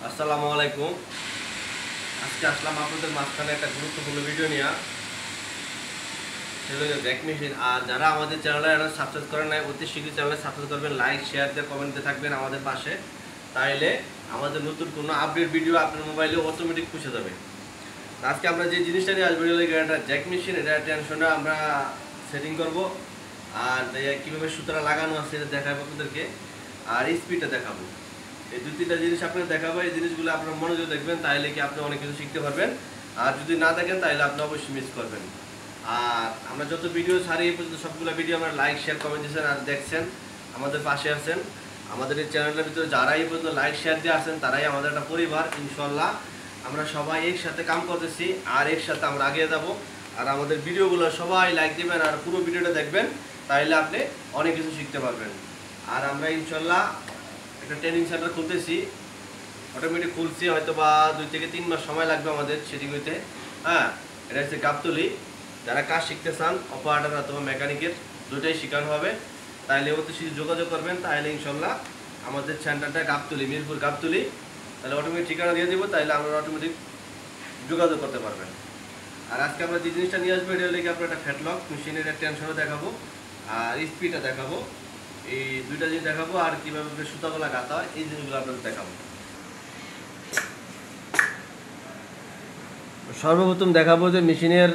আসসালামু আলাইকুম। আজকে আসলাম আপনাদের মাঝখানে একটা গুরুত্বপূর্ণ ভিডিও নিয়ে। সেটা হলো জ্যাক মেশিন। আর যারা আমাদের চ্যানেলে এখন সাবস্ক্রাইব করেন নাই, অতি শীঘ্রই চ্যানেলে সাবস্ক্রাইব করবেন, লাইক শেয়ার দিয়ে কমেন্ট দিয়ে থাকবেন আমাদের পাশে। তাইলে আমাদের নতুন কোনো আপডেট ভিডিও আপনার মোবাইলে অটোমেটিক পৌঁছে যাবে। আজকে আমরা যে জিনিসটা নিয়ে আসবো এটা জ্যাক মেশিন। এটা টেনশনটা আমরা সেটিং করব, আর কীভাবে সুতরা লাগানো আছে এটা দেখাবো আপনাদেরকে, আর স্পিডটা দেখাবো। এই দুই তিনটা জিনিস আপনাকে দেখাবো। এই জিনিসগুলো আপনার মনোযোগ দেখবেন, তাহলে কি আপনি অনেক কিছু শিখতে পারবেন। আর যদি না দেখেন তাহলে আপনি অবশ্যই মিস করবেন। আর আমরা যত ভিডিও ছাড়ি এই পর্যন্ত সবগুলো ভিডিও আমরা লাইক শেয়ার কমেন্ট দিয়েছেন আর দেখছেন, আমাদের পাশে আছেন। আমাদের এই চ্যানেলের ভিতরে যারা এই পর্যন্ত লাইক শেয়ার দিয়ে আসেন তারাই আমাদের একটা পরিবার। ইনশাল্লাহ আমরা সবাই একসাথে কাম করতেছি আর একসাথে আমরা এগিয়ে যাব। আর আমাদের ভিডিওগুলো সবাই লাইক দিবেন আর পুরো ভিডিওটা দেখবেন, তাহলে আপনি অনেক কিছু শিখতে পারবেন। আর আমরা ইনশাল্লাহ একটা ট্রেনিং সেন্টার খুলতেছি, অটোমেটিক খুলছি, হয়তো বা 2 থেকে 3 মাস সময় লাগবে আমাদের সেটিং হইতে। হ্যাঁ, এটা হচ্ছে গাবতলী। যারা কাজ শিখতে চান, অপারেটর অথবা মেকানিকের দুটোই শেখানো হবে, তাহলে অতি শীঘ্র যোগাযোগ করবেন। তাহলে ইনশাল্লাহ আমাদের সেন্টারটা গাবতলী, মিরপুর গাবতলী। তাহলে অটোমেটিক ঠিকানা দিয়ে দেবো, তাহলে আমরা অটোমেটিক যোগাযোগ করতে পারবেন। আর আজকে আমরা যে জিনিসটা নিয়ে আসবো এটা হলে কি আপনার একটা ফ্যাটলক মেশিনের টেনশনও দেখাবো আর স্পিডটা দেখাবো। এই দুইটা জিনিস দেখাবো, আর কীভাবে সুতাগুলা গাঁথা হয় এই জিনিসগুলো আপনাদের দেখাবো। সর্বপ্রথম দেখাবো যে মেশিনের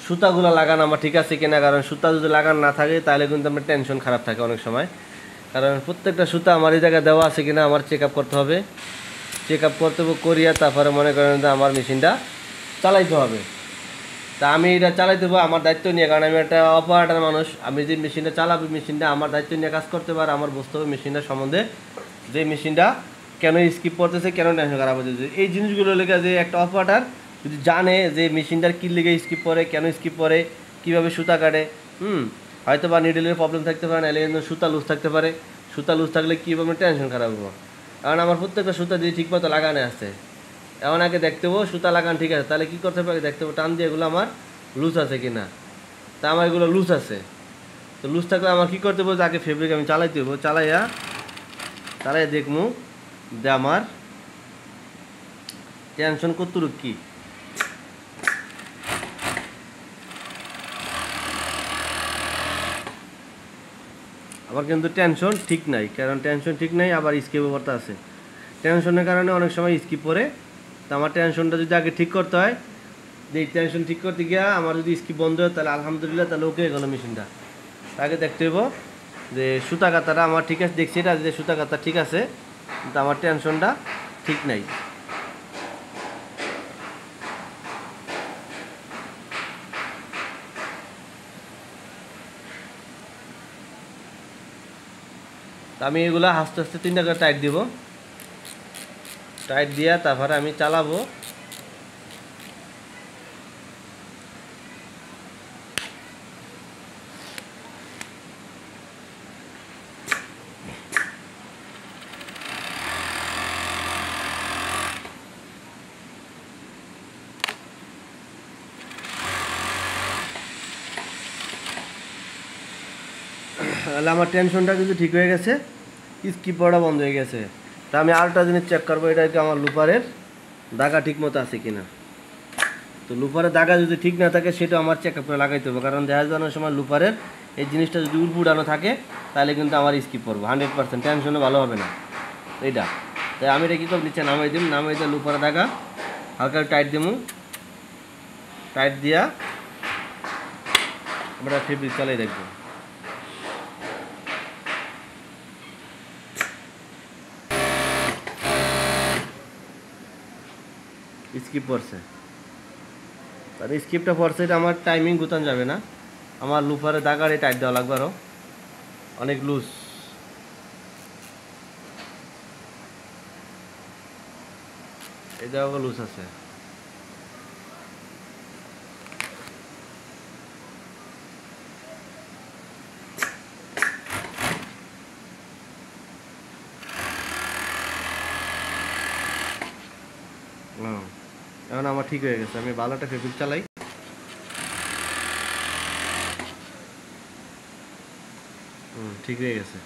সুতাগুলো লাগানো আমার ঠিক আছে কিনা, কারণ সুতা যদি লাগানো না থাকে তাহলে কিন্তু আমার টেনশন খারাপ থাকে অনেক সময়। কারণ প্রত্যেকটা সুতা আমার এই জায়গায় দেওয়া আছে কিনা আমার চেক আপ করতে হবে। চেক আপ করতে করিয়া তারপরে মনে করেন যে আমার মেশিনটা চালাইতে হবে। তা আমি এটা চালাই দেবো আমার দায়িত্ব নিয়ে, কারণ আমি একটা অপারেটর মানুষ। আমি যে মেশিনটা চালাবো, মেশিনটা আমার দায়িত্ব নিয়ে কাজ করতে পারে, আমার বুঝতে হবে মেশিনটার সম্বন্ধে, যে মেশিনটা কেন স্কিপ করতেছে, কেন টেনশন খারাপ হচ্ছে। এই জিনিসগুলো লেগে যে একটা অপারেটর যদি জানে যে মেশিনটার কী লেগে স্কিপ করে, কেন স্কিপ করে, কীভাবে সুতা কাটে, হয়তো বা নিডেলের প্রবলেম থাকতে পারে, নাহলে সুতা লুজ থাকতে পারে। সুতা লুজ থাকলে কীভাবে টেনশন খারাপ হবো, কারণ আমার প্রত্যেকটা সুতা দিয়ে ঠিকমতো লাগানো আছে। এমন আগে দেখতে হবো সুতা লাগান ঠিক আছে, তাহলে কী করতে হবে, দেখতে হবো টান দিয়ে এগুলো আমার লুজ আছে কি না। তা আমার এগুলো লুজ আছে, তো লুজ থাকলে আমার কী করতে হবে, আগে ফেব্রিক আমি চালাইতে হবো। চালাই দেখবো যে আমার টেনশন কতটুকু কী। আবার কিন্তু টেনশন ঠিক নাই, কারণ টেনশন ঠিক নাই আবার স্কিপ ব্যাপারটা আছে। টেনশনের কারণে অনেক সময় স্কিপ পড়ে। তো আমার টেনশনটা যদি আগে ঠিক করতে হয়, এই টেনশন ঠিক করতে গিয়া আমার যদি স্কিপ বন্ধ হয় তাহলে আলহামদুলিল্লাহ, তাহলে ওকে গেলো মেশিনটা। আগে দেখতে হইব যে সুতা কাতাটা আমার ঠিক আছে, দেখছি এটা যে সুতা কাতা ঠিক আছে, কিন্তু আমার টেনশনটা ঠিক নাই। আমি এগুলা আস্তে আস্তে 3টা করে টাইট দিব। টাইট দিয়া তারপরে আমি চালাবো। তাহলে আমার টেনশনটা কিন্তু ঠিক হয়ে গেছে, স্কিপ পড়া বন্ধ হয়ে গেছে। তা আমি আরেকটা জিনিস চেক করবো, এটা কি আমার লুপারের দাগা ঠিক মতো আছে কিনা। তো লুপারের দাগা যদি ঠিক না থাকে সেটা আমার চেক আপ করে লাগাইতে হবে, কারণ দেখা যাওয়ার সময় লুপারের এই জিনিসটা যদি উড়পুড়ানো থাকে তাহলে কিন্তু আমার স্কিপ পড়বো 100%, টেনশনও ভালো হবে না এইটা। তাই আমি এটা কী করবো, নিচে নামাই দিয়ে লুপারের দাগা হালকা টাইট দিব। টাইট দিয়া আমরা ফেব্রিক চালাই দেখবো। স্কিপ পড়ছে, আর স্কিপটা পড়ছে, এটা আমার টাইমিং গুতান যাবে না। আমার লুপারে দাগারে টাইট দেওয়া লাগবে, আরও অনেক লুজ। এই জায়গা লুজ আছে। এখন আমার ঠিক হয়ে গেছে। আমি ভালো একটা ফেব্রিক চালাই। ঠিক হয়ে গেছে।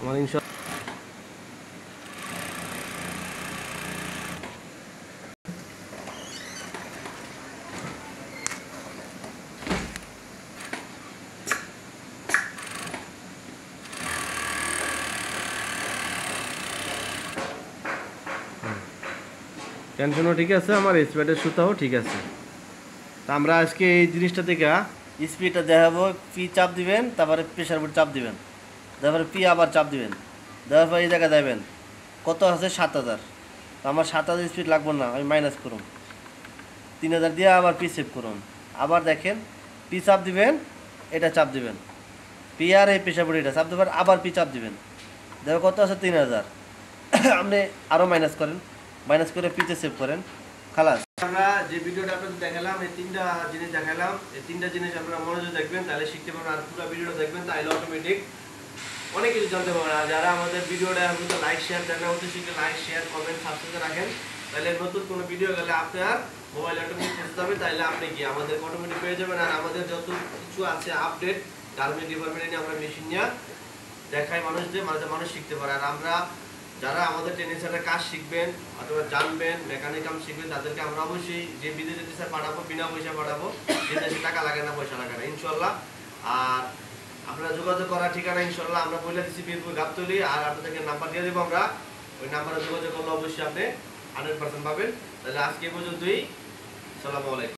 আমার ইনশাল্লাহ টেনশনও ঠিক আছে, আমার স্পিডের সুতাও ঠিক আছে। তা আমরা আজকে এই জিনিসটা থেকে স্পিডটা দেখাবো। পি চাপ দিবেন, তারপরে প্রেশার বোর্ড চাপ দিবেন, তারপরে পি আবার চাপ দিবেন, দেওয়ার পর এই জায়গায় দেবেন কত আছে 7000। তো আমার 7000 স্পিড লাগবো না, আমি মাইনাস করুন 3000 দিয়ে আবার পি সেভ করুন। আবার দেখেন পি চাপ দিবেন, এটা চাপ দিবেন, পি আর এই প্রেশার বোর্ড এটা চাপ দেবেন, আবার পি চাপ দিবেন, দেখো কত আছে 3000। আপনি আরও মাইনাস করেন, মাইনাস করে পিতে সেভ করেন, খালাস। আমরা যে ভিডিওটা আপনাদের দেখালাম, এই 3টা জিনিস দেখালাম, এই 3টা জিনিস আপনারা মনোযোগ দেখবেন, তাহলে শিখতে পারবেন। আর পুরো ভিডিওটা দেখবেন, তাহলে অটোমেটিক অনেক কিছু জানতে পারবেন। আর যারা আমাদের ভিডিওটা এখন তো লাইক শেয়ার দেন না, অতি শীঘ্র লাইক শেয়ার কমেন্ট সাবস্ক্রাইব রাখেন, তাহলে নতুন কোনো ভিডিও গেলে আপনার মোবাইল অটোমেটিক খুঁজতে হবে, তাহলে আপনি কি আমাদের অটোমেটিক পেয়ে যাবেন। আর আমাদের যত কিছু আছে আপডেট গার্মেন্ট ডিপার্টমেন্টে নিয়ে আমরা মেশিন নিয়ে দেখাই মানুষদের, মানুষ শিখতে পারে। আর আমরা যারা আমাদের ট্রেনিং সেন্টারে কাজ শিখবেন অথবা জানবেন, মেকানিকাম শিখবেন, তাদেরকে আমরা অবশ্যই যে বিদেশে দেশে পাঠাবো, বিনা পয়সা পাঠাবো, যে দেশে টাকা লাগে না, পয়সা লাগে না, ইনশাল্লাহ। আর আপনারা যোগাযোগ করার ঠিকানা ইনশাল্লাহ আমরা বলে দিচ্ছি, বীরপুর গাবতলী। আর আপনাদেরকে নাম্বার দিয়ে দেবো আমরা, ওই নাম্বারে যোগাযোগ করলে অবশ্যই আপনি 100% পাবেন। তাহলে আজকে পর্যন্তই, আসসালামু আলাইকুম।